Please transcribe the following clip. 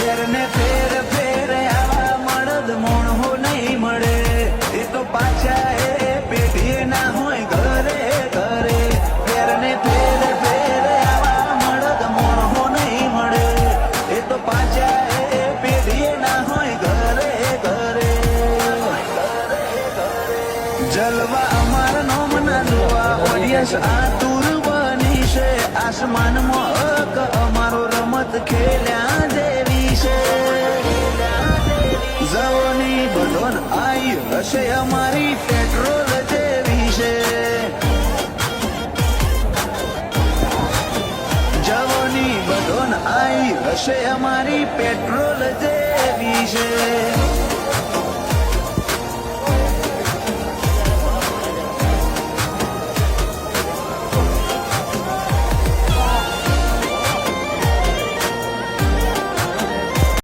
ફેરને ફેર ફેર આવા મળદ મોણહો નહીં મળે. એ તો પાછા એ પેઢીએ ના હોય ઘરે ઘરે. ફેરને ફેર ફેર આવા મળદ મોણહો નહીં મળે. એ તો પાછા એ પેઢીએ ના હોય ઘરે ઘરે. જલવા અમાર નોમ ના જોવા ઓડિયન્સ આતુર બની છે. આસમાનમાં હક અમારો રમત ખેલ્યા જેવી છે. જવાની બધોન આઈ હશે અમારી પેટ્રોલ જેવી છે. જવાની બધોન આઈ હશે અમારી પેટ્રોલ જેવી છે.